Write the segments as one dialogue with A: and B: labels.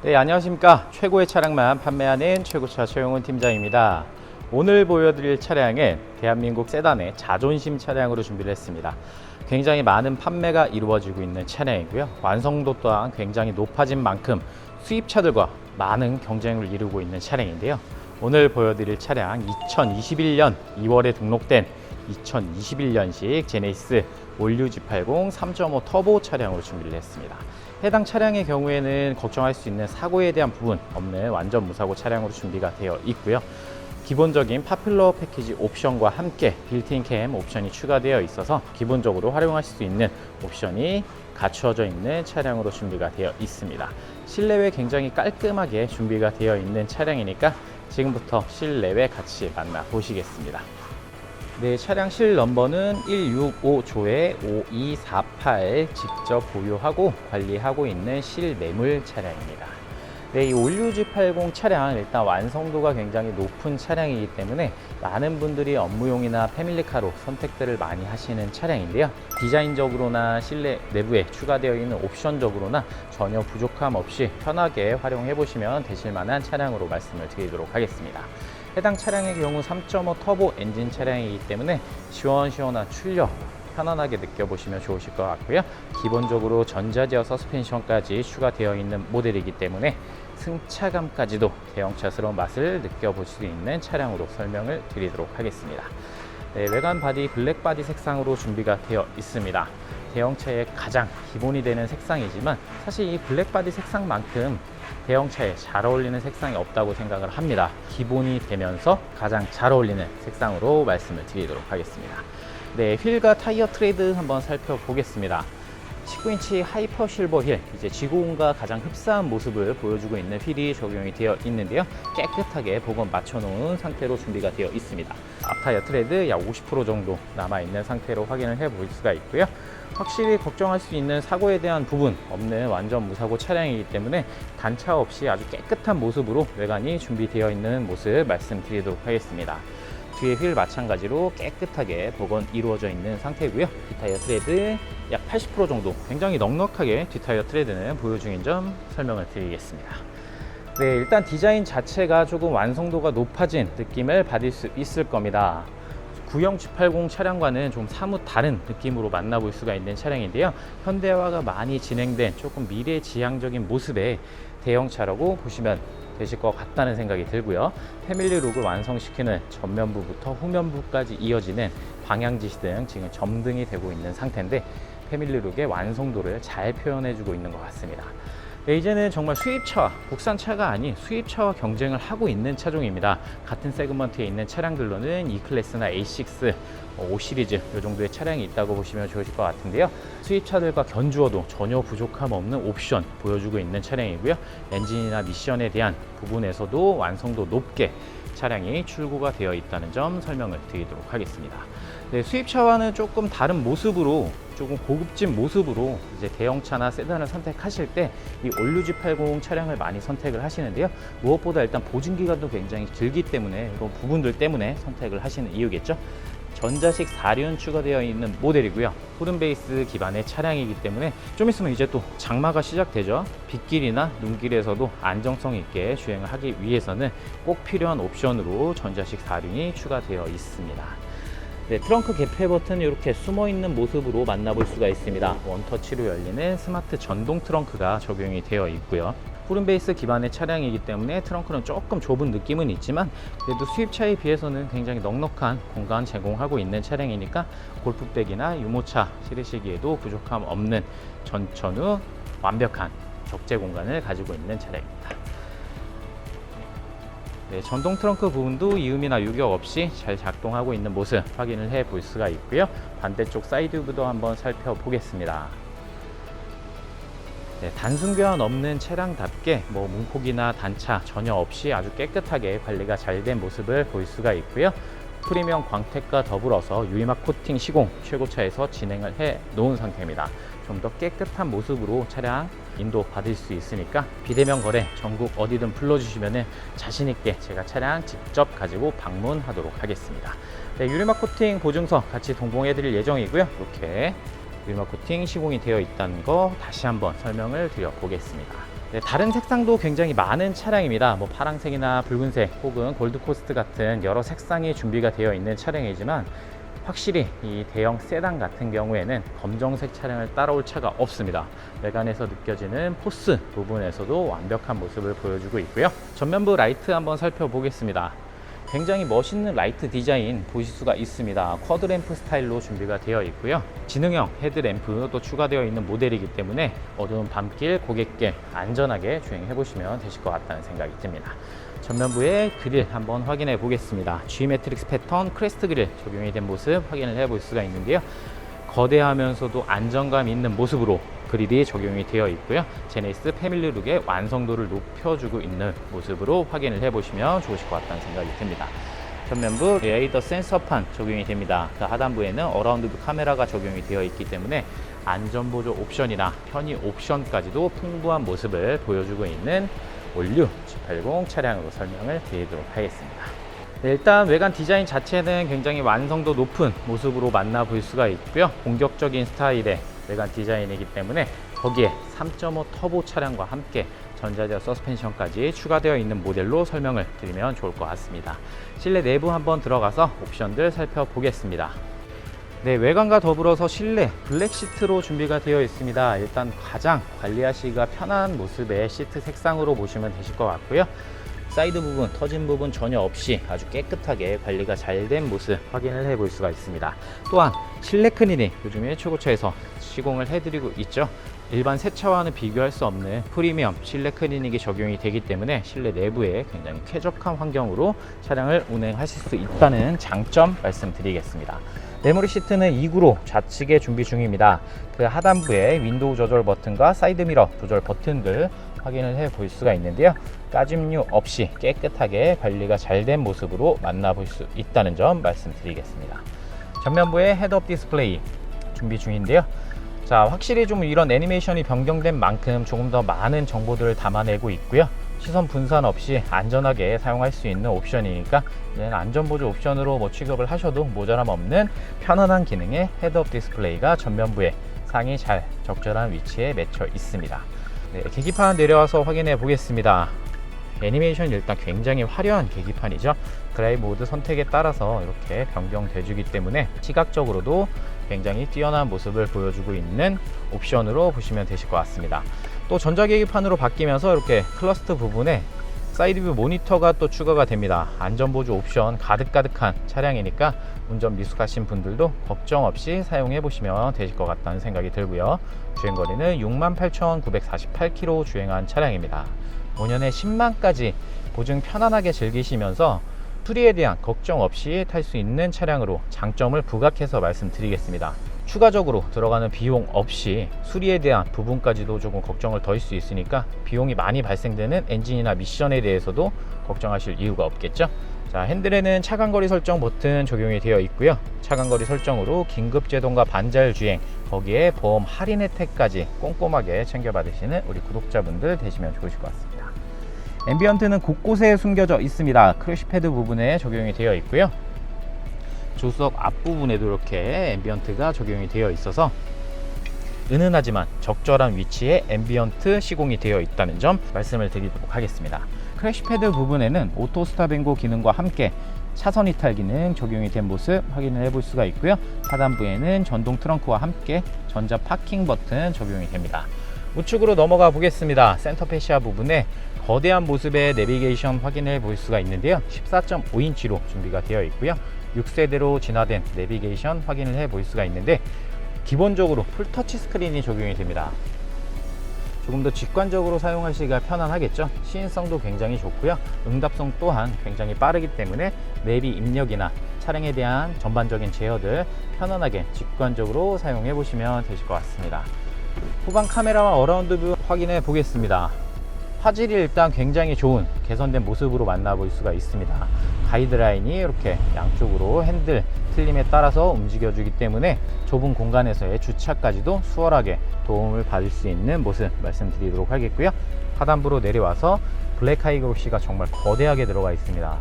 A: 네, 안녕하십니까. 최고의 차량만 판매하는 최고차 최용훈 팀장입니다. 오늘 보여드릴 차량은 대한민국 세단의 자존심 차량으로 준비를 했습니다. 굉장히 많은 판매가 이루어지고 있는 차량이고요. 완성도 또한 굉장히 높아진 만큼 수입차들과 많은 경쟁을 이루고 있는 차량인데요. 오늘 보여드릴 차량 2021년 2월에 등록된 2021년식 제네시스 올류 G80 3.5 터보 차량으로 준비를 했습니다. 해당 차량의 경우에는 걱정할 수 있는 사고에 대한 부분 없는 완전 무사고 차량으로 준비가 되어 있고요. 기본적인 파퓰러 패키지 옵션과 함께 빌트인 캠 옵션이 추가되어 있어서 기본적으로 활용하실 수 있는 옵션이 갖추어져 있는 차량으로 준비가 되어 있습니다. 실내외 굉장히 깔끔하게 준비가 되어 있는 차량이니까 지금부터 실내외 같이 만나보시겠습니다. 네, 차량 실 넘버는 165조에 5248 직접 보유하고 관리하고 있는 실매물 차량입니다. 네, 이 올류 G80 차량 일단 완성도가 굉장히 높은 차량이기 때문에 많은 분들이 업무용이나 패밀리카로 선택들을 많이 하시는 차량인데요. 디자인적으로나 실내 내부에 추가되어 있는 옵션적으로나 전혀 부족함 없이 편하게 활용해 보시면 되실 만한 차량으로 말씀을 드리도록 하겠습니다. 해당 차량의 경우 3.5 터보 엔진 차량이기 때문에 시원시원한 출력 편안하게 느껴보시면 좋으실 것 같고요. 기본적으로 전자제어 서스펜션까지 추가되어 있는 모델이기 때문에 승차감까지도 대형차스러운 맛을 느껴볼 수 있는 차량으로 설명을 드리도록 하겠습니다. 네, 외관 바디 블랙 바디 색상으로 준비가 되어 있습니다. 대형차의 가장 기본이 되는 색상이지만 사실 이 블랙 바디 색상만큼 대형차에 잘 어울리는 색상이 없다고 생각을 합니다. 기본이 되면서 가장 잘 어울리는 색상으로 말씀을 드리도록 하겠습니다. 네, 휠과 타이어 트레드 한번 살펴보겠습니다. 19인치 하이퍼 실버 휠, 이제 G90과 가장 흡사한 모습을 보여주고 있는 휠이 적용이 되어 있는데요. 깨끗하게 복원 맞춰놓은 상태로 준비가 되어 있습니다. 앞타이어 트레드 약 50% 정도 남아있는 상태로 확인을 해볼 수가 있고요. 확실히 걱정할 수 있는 사고에 대한 부분 없는 완전 무사고 차량이기 때문에 단차 없이 아주 깨끗한 모습으로 외관이 준비되어 있는 모습 말씀드리도록 하겠습니다. 뒤에 휠 마찬가지로 깨끗하게 복원 이루어져 있는 상태고요. 뒷타이어 트레드 약 80% 정도 굉장히 넉넉하게 뒷타이어 트레드는 보유 중인 점 설명을 드리겠습니다. 네, 일단 디자인 자체가 조금 완성도가 높아진 느낌을 받을 수 있을 겁니다. 구형 G80 차량과는 좀 사뭇 다른 느낌으로 만나볼 수가 있는 차량인데요. 현대화가 많이 진행된 조금 미래지향적인 모습의 대형차라고 보시면 되실 것 같다는 생각이 들고요. 패밀리 룩을 완성시키는 전면부부터 후면부까지 이어지는 방향지시 등 지금 점등이 되고 있는 상태인데 패밀리 룩의 완성도를 잘 표현해주고 있는 것 같습니다. 네, 이제는 정말 수입차와 국산차가 아닌 수입차와 경쟁을 하고 있는 차종입니다. 같은 세그먼트에 있는 차량들로는 E클래스나 A6, 5시리즈 이 정도의 차량이 있다고 보시면 좋으실 것 같은데요. 수입차들과 견주어도 전혀 부족함 없는 옵션 보여주고 있는 차량이고요. 엔진이나 미션에 대한 부분에서도 완성도 높게 차량이 출고가 되어 있다는 점 설명을 드리도록 하겠습니다. 네, 수입차와는 조금 다른 모습으로 조금 고급진 모습으로 이제 대형차나 세단을 선택하실 때 이 올류 G80 차량을 많이 선택을 하시는데요. 무엇보다 일단 보증 기간도 굉장히 길기 때문에 이런 부분들 때문에 선택을 하시는 이유겠죠. 전자식 4륜 추가되어 있는 모델이고요. 푸른 베이스 기반의 차량이기 때문에 좀 있으면 이제 또 장마가 시작되죠. 빗길이나 눈길에서도 안정성 있게 주행을 하기 위해서는 꼭 필요한 옵션으로 전자식 4륜이 추가되어 있습니다. 네, 트렁크 개폐 버튼이 이렇게 숨어있는 모습으로 만나볼 수가 있습니다. 원터치로 열리는 스마트 전동 트렁크가 적용이 되어 있고요. 푸른 베이스 기반의 차량이기 때문에 트렁크는 조금 좁은 느낌은 있지만 그래도 수입차에 비해서는 굉장히 넉넉한 공간 제공하고 있는 차량이니까 골프백이나 유모차 실으시기에도 부족함 없는 전천후 완벽한 적재 공간을 가지고 있는 차량입니다. 네, 전동 트렁크 부분도 이음이나 유격 없이 잘 작동하고 있는 모습 확인을 해 볼 수가 있고요. 반대쪽 사이드 뷰도 한번 살펴보겠습니다. 네, 단순 교환 없는 차량답게 문콕이나 단차 전혀 없이 아주 깨끗하게 관리가 잘 된 모습을 볼 수가 있고요. 프리미엄 광택과 더불어서 유리막 코팅 시공 최고차에서 진행을 해 놓은 상태입니다. 좀 더 깨끗한 모습으로 차량 인도 받을 수 있으니까 비대면 거래 전국 어디든 불러주시면 자신있게 제가 차량 직접 가지고 방문하도록 하겠습니다. 네, 유리막 코팅 보증서 같이 동봉해 드릴 예정이고요. 이렇게 유리막 코팅 시공이 되어 있다는 거 다시 한번 설명을 드려 보겠습니다. 네, 다른 색상도 굉장히 많은 차량입니다. 뭐 파란색이나 붉은색 혹은 골드코스트 같은 여러 색상이 준비가 되어 있는 차량이지만 확실히 이 대형 세단 같은 경우에는 검정색 차량을 따라올 차가 없습니다. 외관에서 느껴지는 포스 부분에서도 완벽한 모습을 보여주고 있고요. 전면부 라이트 한번 살펴보겠습니다. 굉장히 멋있는 라이트 디자인 보실 수가 있습니다. 쿼드램프 스타일로 준비가 되어 있고요. 지능형 헤드램프도 추가되어 있는 모델이기 때문에 어두운 밤길, 고갯길 안전하게 주행해 보시면 되실 것 같다는 생각이 듭니다. 전면부의 그릴 한번 확인해 보겠습니다. G 매트릭스 패턴 크레스트 그릴 적용이 된 모습 확인을 해 볼 수가 있는데요. 거대하면서도 안정감 있는 모습으로 그릴이 적용이 되어 있고요. 제네시스 패밀리 룩의 완성도를 높여주고 있는 모습으로 확인을 해보시면 좋으실 것 같다는 생각이 듭니다. 전면부 레이더 센서판 적용이 됩니다. 그 하단부에는 어라운드 카메라가 적용이 되어 있기 때문에 안전보조 옵션이나 편의 옵션까지도 풍부한 모습을 보여주고 있는 올류 G80 차량으로 설명을 드리도록 하겠습니다. 네, 일단 외관 디자인 자체는 굉장히 완성도 높은 모습으로 만나볼 수가 있고요. 공격적인 스타일의 외관 디자인이기 때문에 거기에 3.5 터보 차량과 함께 전자제어 서스펜션까지 추가되어 있는 모델로 설명을 드리면 좋을 것 같습니다. 실내 내부 한번 들어가서 옵션들 살펴보겠습니다. 네, 외관과 더불어서 실내 블랙 시트로 준비가 되어 있습니다. 일단 가장 관리하시기가 편한 모습의 시트 색상으로 보시면 되실 것 같고요. 사이드 부분, 터진 부분 전혀 없이 아주 깨끗하게 관리가 잘 된 모습 확인을 해 볼 수가 있습니다. 또한 실내 클리닝 요즘에 최고차에서 시공을 해드리고 있죠. 일반 새 차와는 비교할 수 없는 프리미엄 실내 클리닝이 적용이 되기 때문에 실내 내부에 굉장히 쾌적한 환경으로 차량을 운행하실 수 있다는 장점 말씀드리겠습니다. 메모리 시트는 2구로 좌측에 준비 중입니다. 그 하단부에 윈도우 조절 버튼과 사이드 미러 조절 버튼들 확인을 해 볼 수가 있는데요. 까짐류 없이 깨끗하게 관리가 잘 된 모습으로 만나볼 수 있다는 점 말씀드리겠습니다. 전면부에 헤드업 디스플레이 준비 중인데요. 자, 확실히 좀 이런 애니메이션이 변경된 만큼 조금 더 많은 정보들을 담아내고 있고요. 시선 분산 없이 안전하게 사용할 수 있는 옵션이니까 안전보조 옵션으로 뭐 취급을 하셔도 모자람 없는 편안한 기능의 헤드업 디스플레이가 전면부에 상이 잘 적절한 위치에 맺혀 있습니다. 네, 계기판 내려와서 확인해 보겠습니다. 애니메이션이 일단 굉장히 화려한 계기판이죠. 드라이브 모드 선택에 따라서 이렇게 변경돼 주기 때문에 시각적으로도 굉장히 뛰어난 모습을 보여주고 있는 옵션으로 보시면 되실 것 같습니다. 또 전자계기판으로 바뀌면서 이렇게 클러스터 부분에 사이드뷰 모니터가 또 추가가 됩니다. 안전보조 옵션 가득가득한 차량이니까 운전 미숙하신 분들도 걱정 없이 사용해 보시면 되실 것 같다는 생각이 들고요. 주행거리는 68,948km 주행한 차량입니다. 5년에 10만까지 보증 편안하게 즐기시면서 수리에 대한 걱정 없이 탈 수 있는 차량으로 장점을 부각해서 말씀드리겠습니다. 추가적으로 들어가는 비용 없이 수리에 대한 부분까지도 조금 걱정을 덜 수 있으니까 비용이 많이 발생되는 엔진이나 미션에 대해서도 걱정하실 이유가 없겠죠. 자, 핸들에는 차간거리 설정 버튼 적용이 되어 있고요. 차간거리 설정으로 긴급제동과 반자율 주행, 거기에 보험 할인 혜택까지 꼼꼼하게 챙겨받으시는 우리 구독자분들 되시면 좋으실 것 같습니다. 앰비언트는 곳곳에 숨겨져 있습니다. 크래시패드 부분에 적용이 되어 있고요. 조수석 앞부분에도 이렇게 앰비언트가 적용이 되어 있어서 은은하지만 적절한 위치에 앰비언트 시공이 되어 있다는 점 말씀을 드리도록 하겠습니다. 크래시패드 부분에는 오토 스탑 앤고 기능과 함께 차선 이탈 기능 적용이 된 모습 확인을 해볼 수가 있고요. 하단부에는 전동 트렁크와 함께 전자 파킹 버튼 적용이 됩니다. 우측으로 넘어가 보겠습니다. 센터 패시아 부분에 거대한 모습의 내비게이션 확인해 볼 수가 있는데요. 14.5인치로 준비가 되어 있고요. 6세대로 진화된 내비게이션 확인을 해 볼 수가 있는데 기본적으로 풀터치 스크린이 적용이 됩니다. 조금 더 직관적으로 사용하시기가 편안하겠죠. 시인성도 굉장히 좋고요. 응답성 또한 굉장히 빠르기 때문에 내비 입력이나 차량에 대한 전반적인 제어들 편안하게 직관적으로 사용해 보시면 되실 것 같습니다. 후방 카메라와 어라운드 뷰 확인해 보겠습니다. 화질이 일단 굉장히 좋은 개선된 모습으로 만나볼 수가 있습니다. 가이드라인이 이렇게 양쪽으로 핸들 틀림에 따라서 움직여 주기 때문에 좁은 공간에서의 주차까지도 수월하게 도움을 받을 수 있는 모습 말씀드리도록 하겠고요. 하단부로 내려와서 블랙 하이그로시가 정말 거대하게 들어가 있습니다.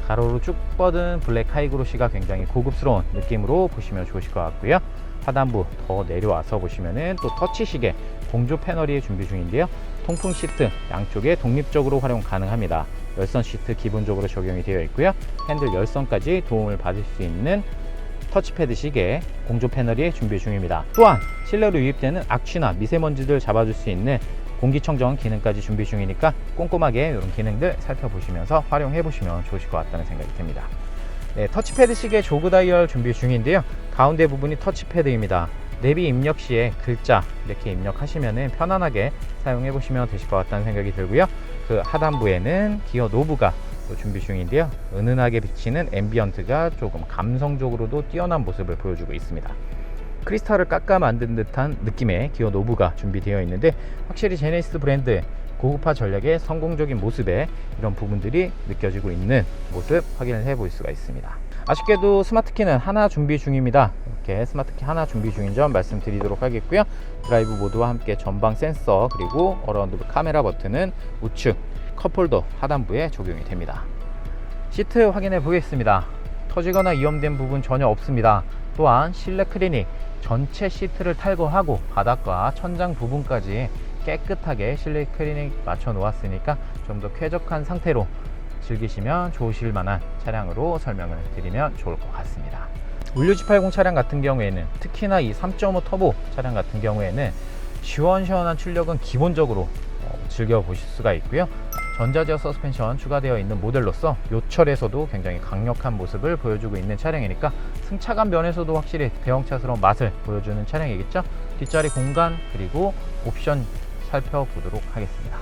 A: 가로로 쭉 뻗은 블랙 하이그로시가 굉장히 고급스러운 느낌으로 보시면 좋으실 것 같고요. 하단부 더 내려와서 보시면은 또 터치식의 공조 패널이 준비 중인데요. 통풍 시트 양쪽에 독립적으로 활용 가능합니다. 열선 시트 기본적으로 적용이 되어 있고요. 핸들 열선까지 도움을 받을 수 있는 터치패드 시계 공조 패널이 준비 중입니다. 또한 실내로 유입되는 악취나 미세먼지들 잡아줄 수 있는 공기청정 기능까지 준비 중이니까 꼼꼼하게 이런 기능들 살펴보시면서 활용해 보시면 좋으실 것 같다는 생각이 듭니다. 네, 터치패드 시계 조그 다이얼 준비 중인데요. 가운데 부분이 터치패드입니다. 내비 입력 시에 글자 이렇게 입력하시면 편안하게 사용해 보시면 되실 것 같다는 생각이 들고요. 그 하단부에는 기어 노브가 또 준비 중인데요. 은은하게 비치는 앰비언트가 조금 감성적으로도 뛰어난 모습을 보여주고 있습니다. 크리스탈을 깎아 만든 듯한 느낌의 기어 노브가 준비되어 있는데 확실히 제네시스 브랜드의 고급화 전략의 성공적인 모습에 이런 부분들이 느껴지고 있는 모습 확인을 해 볼 수가 있습니다. 아쉽게도 스마트키는 하나 준비 중입니다. 이렇게 스마트키 하나 준비 중인 점 말씀드리도록 하겠고요. 드라이브 모드와 함께 전방 센서 그리고 어라운드 카메라 버튼은 우측 컵홀더 하단부에 적용이 됩니다. 시트 확인해 보겠습니다. 터지거나 이염된 부분 전혀 없습니다. 또한 실내 클리닉 전체 시트를 탈거하고 바닥과 천장 부분까지 깨끗하게 실내 클리닉 맞춰 놓았으니까 좀 더 쾌적한 상태로 즐기시면 좋으실 만한 차량으로 설명을 드리면 좋을 것 같습니다. 올류-G80 차량 같은 경우에는 특히나 이 3.5 터보 차량 같은 경우에는 시원시원한 출력은 기본적으로 즐겨보실 수가 있고요. 전자제어 서스펜션 추가되어 있는 모델로서 요철에서도 굉장히 강력한 모습을 보여주고 있는 차량이니까 승차감 면에서도 확실히 대형차스러운 맛을 보여주는 차량이겠죠. 뒷자리 공간 그리고 옵션 살펴보도록 하겠습니다.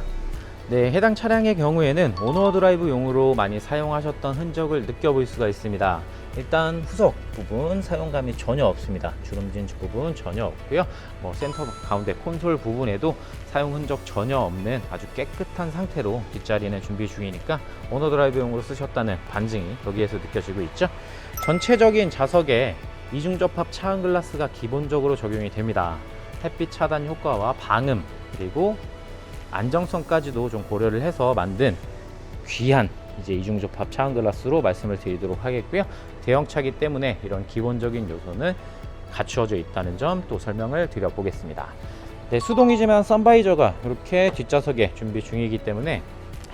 A: 네, 해당 차량의 경우에는 오너 드라이브용으로 많이 사용하셨던 흔적을 느껴볼 수가 있습니다. 일단 후석 부분 사용감이 전혀 없습니다. 주름진 부분 전혀 없고요. 센터 가운데 콘솔 부분에도 사용 흔적 전혀 없는 아주 깨끗한 상태로 뒷자리는 준비 중이니까 오너 드라이브용으로 쓰셨다는 반증이 여기에서 느껴지고 있죠. 전체적인 좌석에 이중 접합 차은 글라스가 기본적으로 적용이 됩니다. 햇빛 차단 효과와 방음 그리고 안정성까지도 좀 고려를 해서 만든 귀한 이제 이중접합 차은 글라스로 말씀을 드리도록 하겠고요. 대형차기 때문에 이런 기본적인 요소는 갖추어져 있다는 점 또 설명을 드려보겠습니다. 네, 수동이지만 선바이저가 이렇게 뒷좌석에 준비 중이기 때문에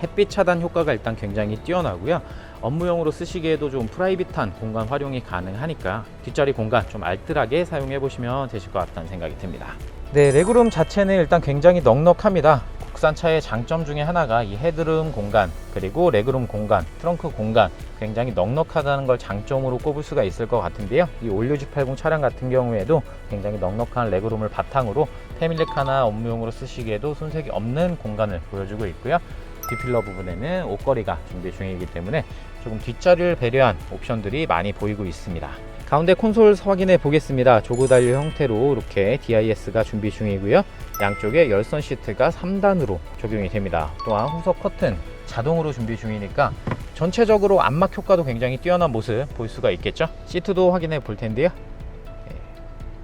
A: 햇빛 차단 효과가 일단 굉장히 뛰어나고요. 업무용으로 쓰시기에도 좀 프라이빗한 공간 활용이 가능하니까 뒷자리 공간 좀 알뜰하게 사용해 보시면 되실 것 같다는 생각이 듭니다. 네, 레그룸 자체는 일단 굉장히 넉넉합니다. 국산차의 장점 중에 하나가 이 헤드룸 공간 그리고 레그룸 공간, 트렁크 공간 굉장히 넉넉하다는 걸 장점으로 꼽을 수가 있을 것 같은데요. 이 올류-G80 차량 같은 경우에도 굉장히 넉넉한 레그룸을 바탕으로 패밀리카나 업무용으로 쓰시기에도 손색이 없는 공간을 보여주고 있고요. 디필러 부분에는 옷걸이가 준비 중이기 때문에 조금 뒷자리를 배려한 옵션들이 많이 보이고 있습니다. 가운데 콘솔 확인해 보겠습니다. 조그 다이얼 형태로 이렇게 DIS가 준비 중이고요. 양쪽에 열선 시트가 3단으로 적용이 됩니다. 또한 후석 커튼 자동으로 준비 중이니까 전체적으로 안막 효과도 굉장히 뛰어난 모습 볼 수가 있겠죠. 시트도 확인해 볼 텐데요.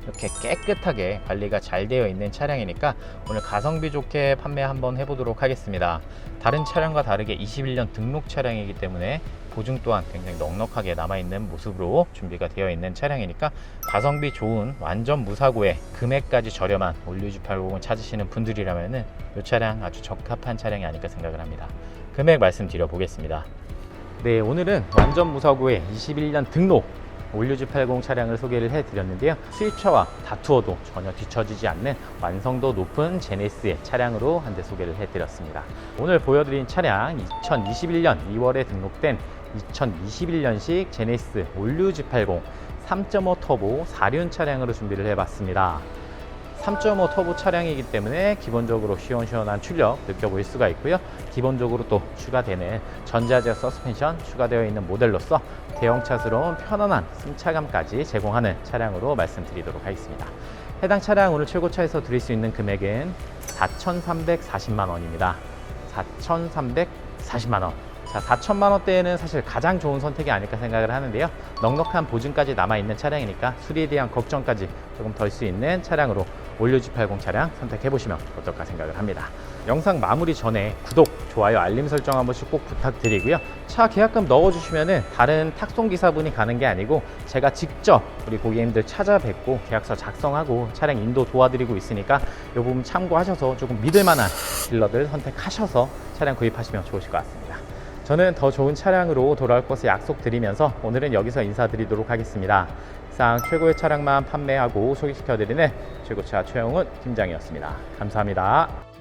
A: 이렇게 깨끗하게 관리가 잘 되어 있는 차량이니까 오늘 가성비 좋게 판매 한번 해보도록 하겠습니다. 다른 차량과 다르게 21년 등록 차량이기 때문에 보증 또한 굉장히 넉넉하게 남아있는 모습으로 준비가 되어 있는 차량이니까 가성비 좋은 완전 무사고에 금액까지 저렴한 올류-G80을 찾으시는 분들이라면 이 차량 아주 적합한 차량이 아닐까 생각을 합니다. 금액 말씀드려 보겠습니다. 네, 오늘은 완전 무사고에 21년 등록 올류-G80 차량을 소개를 해드렸는데요. 수입차와 다투어도 전혀 뒤처지지 않는 완성도 높은 제네시스의 차량으로 한 대 소개를 해드렸습니다. 오늘 보여드린 차량 2021년 2월에 등록된 2021년식 제네시스 올류-G80 3.5 터보 4륜 차량으로 준비를 해봤습니다. 3.5 터보 차량이기 때문에 기본적으로 시원시원한 출력 느껴볼 수가 있고요. 기본적으로 또 추가되는 전자제어 서스펜션 추가되어 있는 모델로서 대형차스러운 편안한 승차감까지 제공하는 차량으로 말씀드리도록 하겠습니다. 해당 차량 오늘 최고차에서 드릴 수 있는 금액은 4,340만 원입니다. 4,340만 원. 자, 4천만 원대에는 사실 가장 좋은 선택이 아닐까 생각을 하는데요. 넉넉한 보증까지 남아있는 차량이니까 수리에 대한 걱정까지 조금 덜 수 있는 차량으로 올류 G80 차량 선택해 보시면 어떨까 생각을 합니다. 영상 마무리 전에 구독, 좋아요, 알림 설정 한 번씩 꼭 부탁드리고요. 차 계약금 넣어주시면은 다른 탁송 기사분이 가는 게 아니고 제가 직접 우리 고객님들 찾아뵙고 계약서 작성하고 차량 인도 도와드리고 있으니까 이 부분 참고하셔서 조금 믿을만한 딜러들 선택하셔서 차량 구입하시면 좋으실 것 같습니다. 저는 더 좋은 차량으로 돌아올 것을 약속드리면서 오늘은 여기서 인사드리도록 하겠습니다. 이상 최고의 차량만 판매하고 소개시켜드리는 최고차 최영훈 팀장이었습니다. 감사합니다.